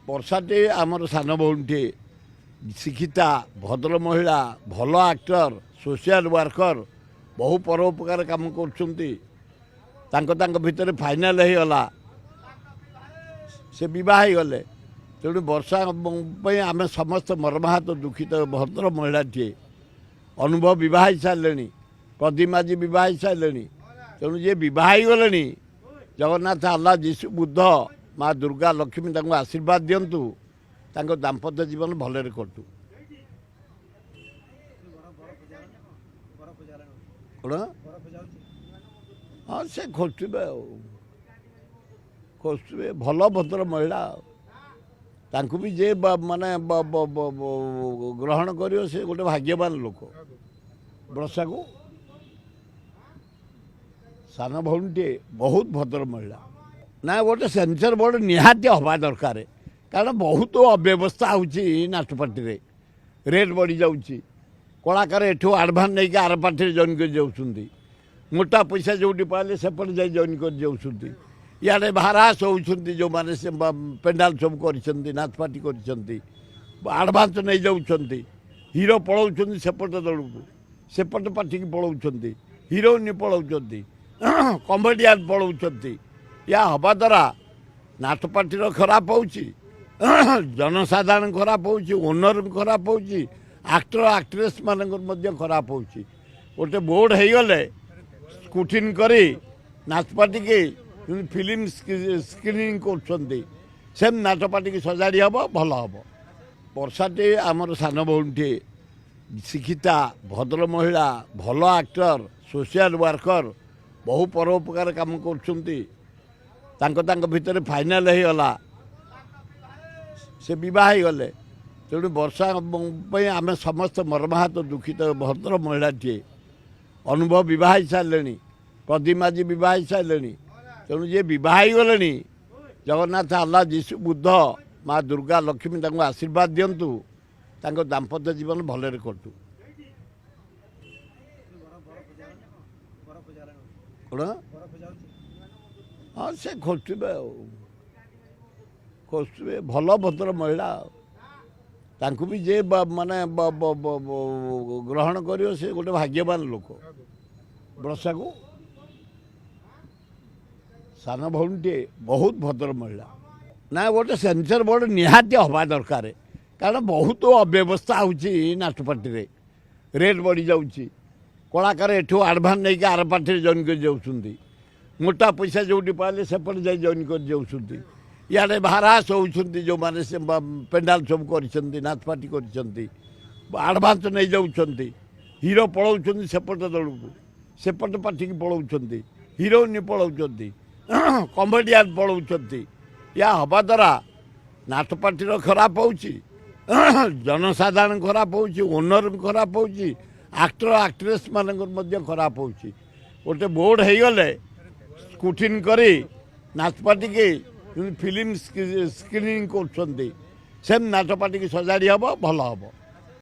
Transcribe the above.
ବର୍ଷାଟି ଆମର ସାନ ଭଉଣୀଟିଏ ଶିକ୍ଷିତା ଭଦ୍ର ମହିଳା ଭଲ ଆକ୍ଟର ସୋସିଆଲ ୱାର୍କର ବହୁ ପରୋପକାର କାମ କରୁଛନ୍ତି। ତାଙ୍କ ଭିତରେ ଫାଇନାଲ ହେଇଗଲା, ସେ ବିବାହ ହେଇଗଲେ। ତେଣୁ ବର୍ଷା ପାଇଁ ଆମେ ସମସ୍ତେ ମର୍ମାହତ ଦୁଃଖିତ। ଭଦ୍ର ମହିଳାଟିଏ ଅନୁଭବ ବିବାହ ହେଇସାରିଲେଣି, ପ୍ରଦୀପ ମାଝୀ ବିବାହ ହେଇସାରିଲେଣି। ତେଣୁ ଯିଏ ବିବାହ ହେଇଗଲେଣି, ଜଗନ୍ନାଥ ଆଲ୍ଲାହ ଯୀଶୁ ବୁଦ୍ଧ ମା ଦୁର୍ଗା ଲକ୍ଷ୍ମୀ ତାଙ୍କୁ ଆଶୀର୍ବାଦ ଦିଅନ୍ତୁ, ତାଙ୍କ ଦାମ୍ପତ୍ୟ ଜୀବନ ଭଲରେ କଟୁ। କ'ଣ ହଁ ସେ ଖୋଜୁଥିବେ ଖୋଜୁଥିବେ ଭଲ ଭଦ୍ର ମହିଳା। ତାଙ୍କୁ ବି ଯେ ମାନେ ଗ୍ରହଣ କରିବ ସେ ଗୋଟେ ଭାଗ୍ୟବାନ ଲୋକ। ବର୍ଷାକୁ ସାନ ଭଉଣୀଟିଏ ବହୁତ ଭଦ୍ର ମହିଳା। ନା ଗୋଟେ ସେନ୍ସର ବୋର୍ଡ଼ ନିହାତି ହେବା ଦରକାର, କାରଣ ବହୁତ ଅବ୍ୟବସ୍ଥା ହେଉଛି ନାଟପାର୍ଟିରେ। ରେଟ୍ ବଢ଼ିଯାଉଛି, କଳାକାର ଏଠୁ ଆଡ଼ଭାନ୍ସ ନେଇକି ଆର ପାର୍ଟିରେ ଜଏନ୍ କରି ଯାଉଛନ୍ତି। ମୋଟା ପଇସା ଯେଉଁଠି ପାଇଲେ ସେପଟେ ଯାଇ ଜଏନ୍ କରି ଯାଉଛନ୍ତି। ଇଆଡ଼େ ଭାରାସ ହେଉଛନ୍ତି ଯେଉଁମାନେ ସେ ପେଣ୍ଡାଲ ସବୁ କରିଛନ୍ତି, ନାଚ ପାର୍ଟି କରିଛନ୍ତି, ଆଡ଼ଭାନ୍ସ ନେଇଯାଉଛନ୍ତି। ହିରୋ ପଳାଉଛନ୍ତି ସେପଟ ଦଳକୁ, ସେପଟ ପାର୍ଟିକି ପଳାଉଛନ୍ତି, ହିରୋଇନ୍ ପଳାଉଛନ୍ତି, କମେଡ଼ିଆନ୍ ପଳାଉଛନ୍ତି। ଏହା ହେବା ଦ୍ୱାରା ନାଟ ପାର୍ଟିର ଖରାପ ହେଉଛି, ଜନସାଧାରଣ ଖରାପ ହେଉଛି, ଓନର ଖରାପ ହେଉଛି, ଆକ୍ଟର ଆକ୍ଟ୍ରେସ୍ ମାନଙ୍କର ମଧ୍ୟ ଖରାପ ହେଉଛି। ଗୋଟେ ବୋର୍ଡ଼ ହେଇଗଲେ ସ୍କୁଟିନ୍ କରି ନାଚ ପାର୍ଟିକି ଫିଲ୍ମ ସ୍କ୍ରିନିଂ କରୁଛନ୍ତି, ସେମିତି ନାଚ ପାର୍ଟିକି ସଜାଡ଼ି ହେବ, ଭଲ ହେବ। ବର୍ଷାଟି ଆମର ସାନ ଭଉଣୀଟିଏ ଶିକ୍ଷିତା ଭଦ୍ର ମହିଳା ଭଲ ଆକ୍ଟର ସୋସିଆଲ ୱାର୍କର ବହୁ ପରୋପକାର କାମ କରୁଛନ୍ତି। ତାଙ୍କ ଭିତରେ ଫାଇନାଲ ହେଇଗଲା, ସେ ବିବାହ ହେଇଗଲେ। ତେଣୁ ବର୍ଷା ପାଇଁ ଆମେ ସମସ୍ତେ ମର୍ମାହତ ଦୁଃଖିତ। ଭଦ୍ର ମହିଳାଟିଏ ଅନୁଭବ ବିବାହ ହେଇସାରିଲେଣି, ପ୍ରଦୀପ ମାଝୀ ବିବାହ ହେଇସାରିଲେଣି। ତେଣୁ ଯିଏ ବିବାହ ହେଇଗଲେଣି, ଜଗନ୍ନାଥ ଆଲ୍ଲାହ ଯୀଶୁ ବୁଦ୍ଧ ମା ଦୁର୍ଗା ଲକ୍ଷ୍ମୀ ତାଙ୍କୁ ଆଶୀର୍ବାଦ ଦିଅନ୍ତୁ, ତାଙ୍କ ଦାମ୍ପତ୍ୟ ଜୀବନ ଭଲରେ କଟୁ। କ'ଣ ହଁ ସେ ଖୋଜୁଥିବେ ଖୋଜୁଥିବେ ଭଲ ଭଦ୍ର ମହିଳା। ତାଙ୍କୁ ବି ଯେ ମାନେ ଗ୍ରହଣ କରିବ ସେ ଗୋଟେ ଭାଗ୍ୟବାନ ଲୋକ। ବର୍ଷାକୁ ସାନ ଭଉଣୀଟିଏ ବହୁତ ଭଦ୍ର ମହିଳା। ନା ଗୋଟେ ସେନ୍ସର ବୋର୍ଡ଼ ନିହାତି ହେବା ଦରକାର, କାରଣ ବହୁତ ଅବ୍ୟବସ୍ଥା ହେଉଛି ନାଟପାର୍ଟିରେ। ରେଟ୍ ବଢ଼ିଯାଉଛି, କଳାକାର ଏଠୁ ଆଡ଼ଭାନ୍ସ ନେଇକି ଆର ପାର୍ଟିରେ ଜଏନ୍ କରି ଯାଉଛନ୍ତି। ମୋଟା ପଇସା ଯେଉଁଠି ପାଇଲେ ସେପଟେ ଯାଇ ଜଏନ୍ କରି ଯାଉଛନ୍ତି। ଇଆଡ଼େ ଭାରାସ ହେଉଛନ୍ତି ଯେଉଁମାନେ ସେ ପେଣ୍ଡାଲ ସବୁ କରିଛନ୍ତି, ନାଚ ପାର୍ଟି କରିଛନ୍ତି, ଆଡ଼ଭାନ୍ସ ନେଇଯାଉଛନ୍ତି। ହିରୋ ପଳାଉଛନ୍ତି ସେପଟ ଦଳକୁ, ସେପଟ ପାର୍ଟିକି ପଳାଉଛନ୍ତି, ହିରୋଇନ୍ ପଳାଉଛନ୍ତି, କମେଡ଼ିଆନ୍ ପଳାଉଛନ୍ତି। ଏହା ହେବା ଦ୍ୱାରା ନାଟ ପାର୍ଟିର ଖରାପ ହେଉଛି, ଜନସାଧାରଣ ଖରାପ ହେଉଛି, ଓନର ଖରାପ ହେଉଛି, ଆକ୍ଟର ଆକ୍ଟ୍ରେସ୍ ମାନଙ୍କର ମଧ୍ୟ ଖରାପ ହେଉଛି। ଗୋଟେ ବୋର୍ଡ଼ ହେଇଗଲେ ସ୍କୁଟିନ୍ କରି ନାଚ ପାର୍ଟିକି ଫିଲ୍ମ ସ୍କ୍ରିନିଂ କରୁଛନ୍ତି, ସେମିତି ନାଚ ପାର୍ଟିକି ସଜାଡ଼ି ହେବ, ଭଲ ହେବ।